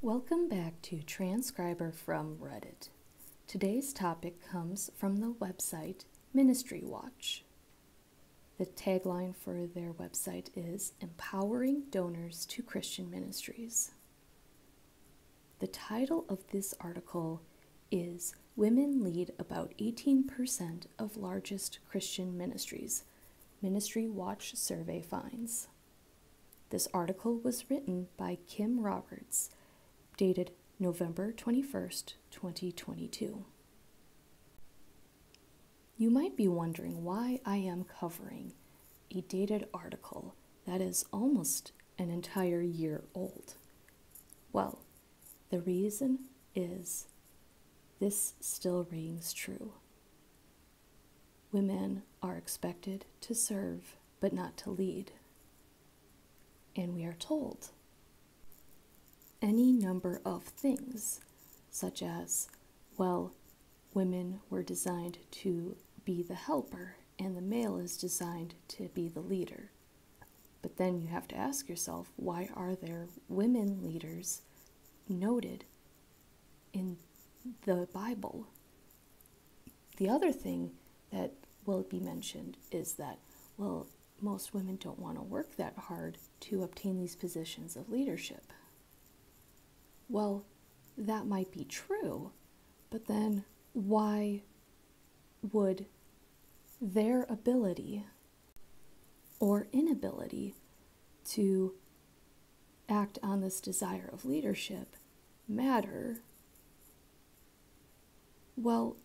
Welcome back to Transcriber from Reddit. Today's topic comes from the website MinistryWatch. The tagline for their website is Empowering Donors to Christian Ministries. The title of this article is Women Lead About 18% of Largest Christian Ministries, MinistryWatch Survey Finds. This article was written by Kim Roberts, dated November 21st, 2022. You might be wondering why I am covering a dated article that is almost an entire year old. Well, the reason is this still rings true. Women are expected to serve, but not to lead. And we are told any number of things, such as, well, women were designed to be the helper and the male is designed to be the leader. But then you have to ask yourself, why are there women leaders noted in the Bible? The other thing that will be mentioned is that, well, most women don't want to work that hard to obtain these positions of leadership. Well, that might be true, but then why would their ability or inability to act on this desire of leadership matter? Well,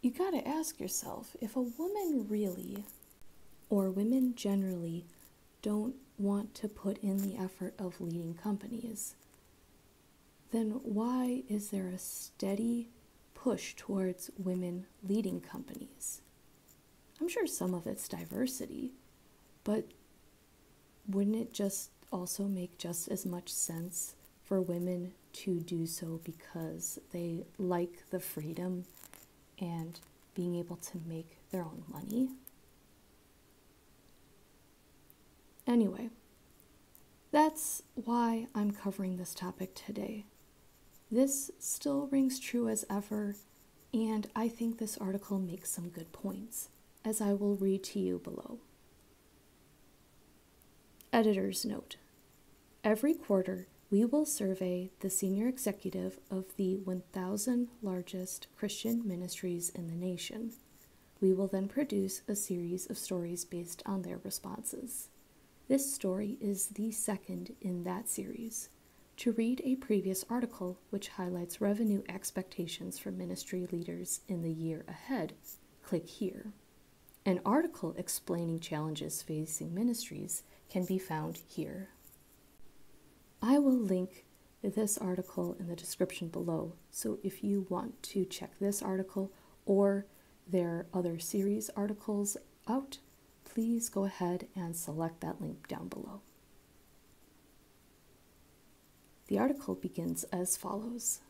you gotta ask yourself, if a woman really, or women generally, don't want to put in the effort of leading companies, then why is there a steady push towards women leading companies? I'm sure some of it's diversity, but wouldn't it just also make just as much sense for women to do so because they like the freedom and being able to make their own money? Anyway, that's why I'm covering this topic today. This still rings true as ever, and I think this article makes some good points, as I will read to you below. Editor's note: every quarter, we will survey the senior executive of the 1,000 largest Christian ministries in the nation. We will then produce a series of stories based on their responses. This story is the second in that series. To read a previous article which highlights revenue expectations for ministry leaders in the year ahead, click here. An article explaining challenges facing ministries can be found here. I will link this article in the description below, so if you want to check this article or their other series articles out, please go ahead and select that link down below. The article begins as follows.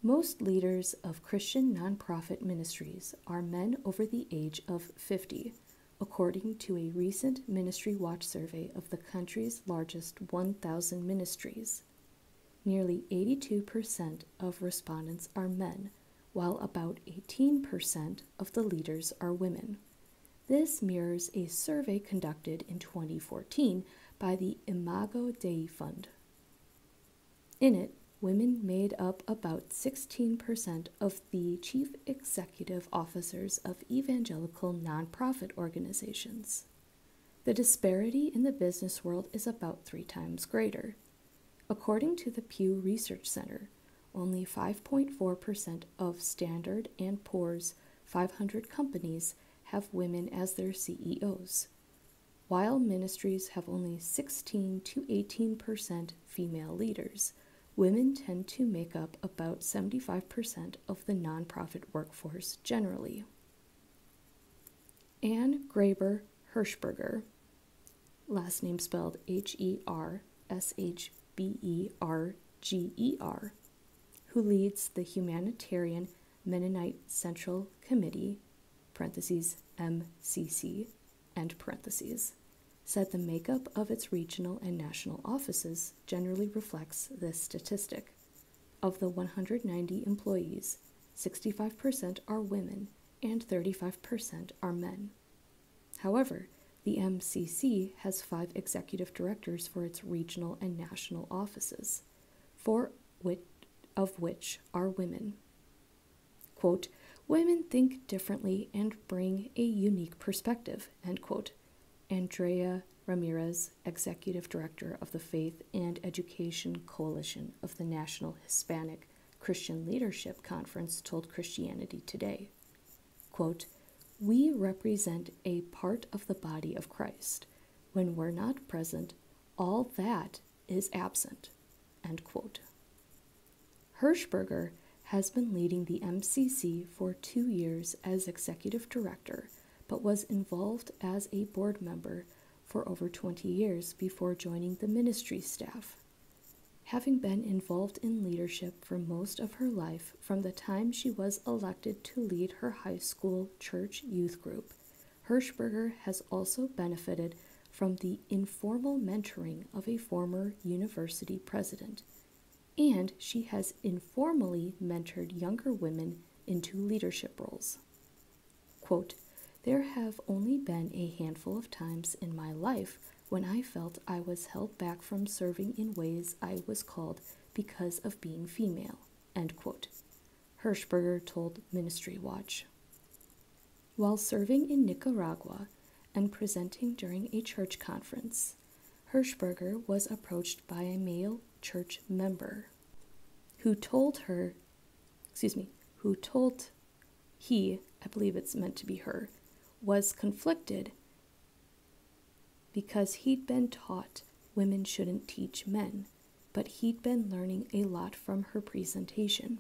Most leaders of Christian nonprofit ministries are men over the age of 50, according to a recent MinistryWatch survey of the country's largest 1,000 ministries. Nearly 82% of respondents are men, while about 18% of the leaders are women. This mirrors a survey conducted in 2014 by the Imago Dei Fund. In it, women made up about 16% of the chief executive officers of evangelical nonprofit organizations. The disparity in the business world is about 3 times greater. According to the Pew Research Center, only 5.4% of Standard & Poor's 500 companies have women as their CEOs, while ministries have only 16 to 18% female leaders. Women tend to make up about 75% of the nonprofit workforce generally. Anne Graber Hirschberger, last name spelled Hershberger, who leads the Humanitarian Mennonite Central Committee, parentheses, MCC, end parentheses, said the makeup of its regional and national offices generally reflects this statistic. Of the 190 employees, 65% are women and 35% are men. However, the MCC has 5 executive directors for its regional and national offices, 4 of which are women. Quote, "Women think differently and bring a unique perspective," end quote. Andrea Ramirez, Executive Director of the Faith and Education Coalition of the National Hispanic Christian Leadership Conference, told Christianity Today. Quote, "We represent a part of the body of Christ. When we're not present, all that is absent," end quote. Hirschberger has been leading the MCC for 2 years as Executive Director, but was involved as a board member for over 20 years before joining the ministry staff. Having been involved in leadership for most of her life from the time she was elected to lead her high school church youth group, Hirschberger has also benefited from the informal mentoring of a former university president, and she has informally mentored younger women into leadership roles. Quote, "There have only been a handful of times in my life when I felt I was held back from serving in ways I was called because of being female," end quote, Hirschberger told MinistryWatch. While serving in Nicaragua and presenting during a church conference, Hirschberger was approached by a male church member who told he, I believe it's meant to be her, was conflicted because he'd been taught women shouldn't teach men, but he'd been learning a lot from her presentation.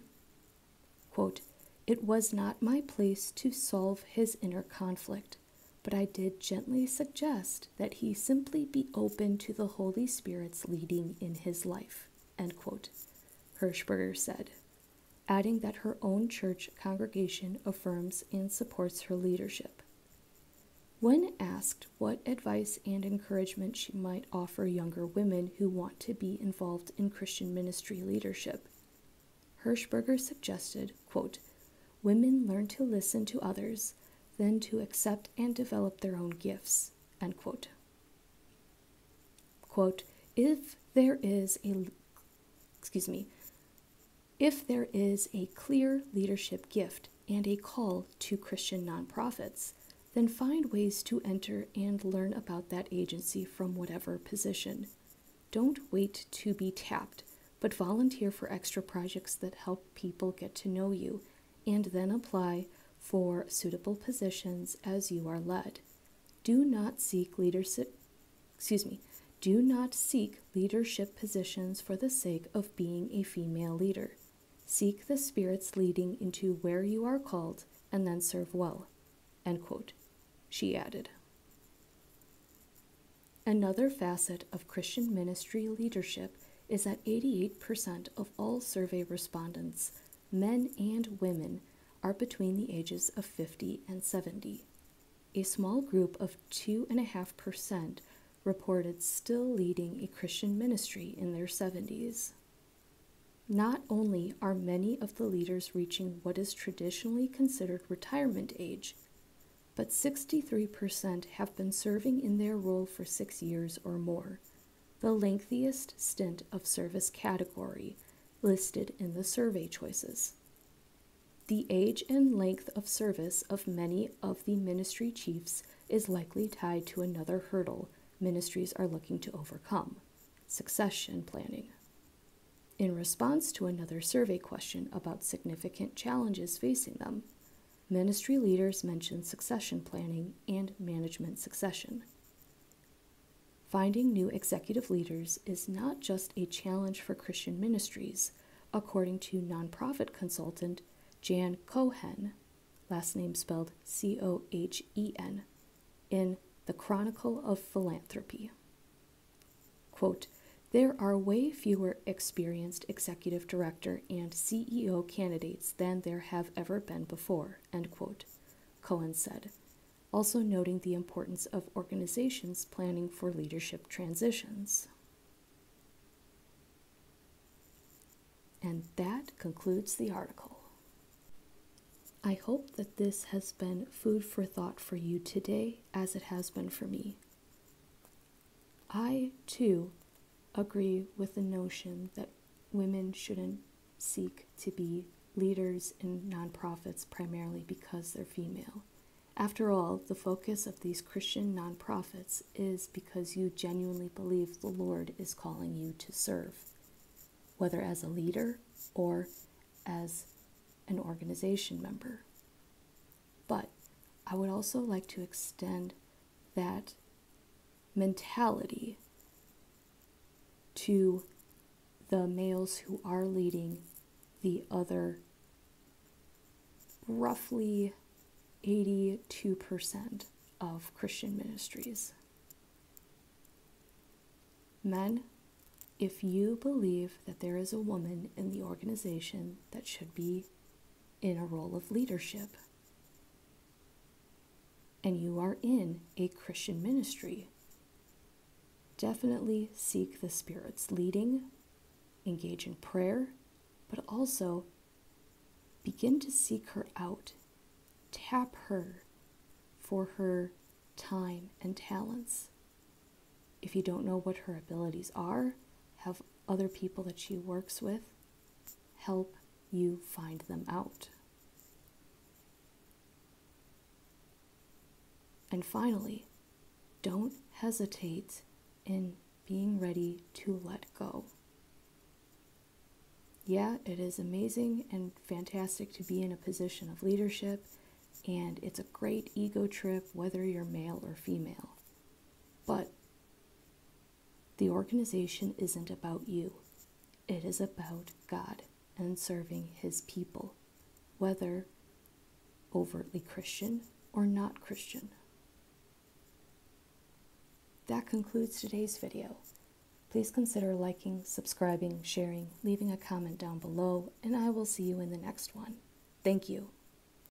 Quote, "It was not my place to solve his inner conflict, but I did gently suggest that he simply be open to the Holy Spirit's leading in his life," end quote, Hirschberger said, adding that her own church congregation affirms and supports her leadership. When asked what advice and encouragement she might offer younger women who want to be involved in Christian ministry leadership, Hirschberger suggested, quote, "Women learn to listen to others, then to accept and develop their own gifts," end quote. Quote, If there is a clear leadership gift and a call to Christian nonprofits, then find ways to enter and learn about that agency from whatever position. Don't wait to be tapped, but volunteer for extra projects that help people get to know you, and then apply for suitable positions as you are led. Do not seek leadership positions for the sake of being a female leader. Seek the Spirit's leading into where you are called and then serve well, end quote, she added. Another facet of Christian ministry leadership is that 88% of all survey respondents, men and women, are between the ages of 50 and 70. A small group of 2.5% reported still leading a Christian ministry in their 70s. Not only are many of the leaders reaching what is traditionally considered retirement age, but 63% have been serving in their role for 6 years or more, the lengthiest stint of service category listed in the survey choices. The age and length of service of many of the ministry chiefs is likely tied to another hurdle ministries are looking to overcome: succession planning. In response to another survey question about significant challenges facing them, ministry leaders mentioned succession planning and management succession. Finding new executive leaders is not just a challenge for Christian ministries, according to nonprofit consultant Jan Cohen, last name spelled Cohen, in The Chronicle of Philanthropy. Quote, "There are way fewer experienced executive director and CEO candidates than there have ever been before," end quote, Cohen said. also noting the importance of organizations planning for leadership transitions. And that concludes the article. I hope that this has been food for thought for you today, as it has been for me. I, too, agree with the notion that women shouldn't seek to be leaders in nonprofits primarily because they're female. After all, the focus of these Christian nonprofits is because you genuinely believe the Lord is calling you to serve, whether as a leader or as an organization member. But I would also like to extend that mentality to the males who are leading the other roughly 82% of Christian ministries. Men, if you believe that there is a woman in the organization that should be in a role of leadership, and you are in a Christian ministry, definitely seek the Spirit's leading, engage in prayer, but also begin to seek her out. Tap her for her time and talents. If you don't know what her abilities are, have other people that she works with help you find them out. And finally, don't hesitate in being ready to let go. Yeah, it is amazing and fantastic to be in a position of leadership, and it's a great ego trip whether you're male or female. But the organization isn't about you. It is about God and serving His people, whether overtly Christian or not Christian. That concludes today's video. Please consider liking, subscribing, sharing, leaving a comment down below, and I will see you in the next one. Thank you.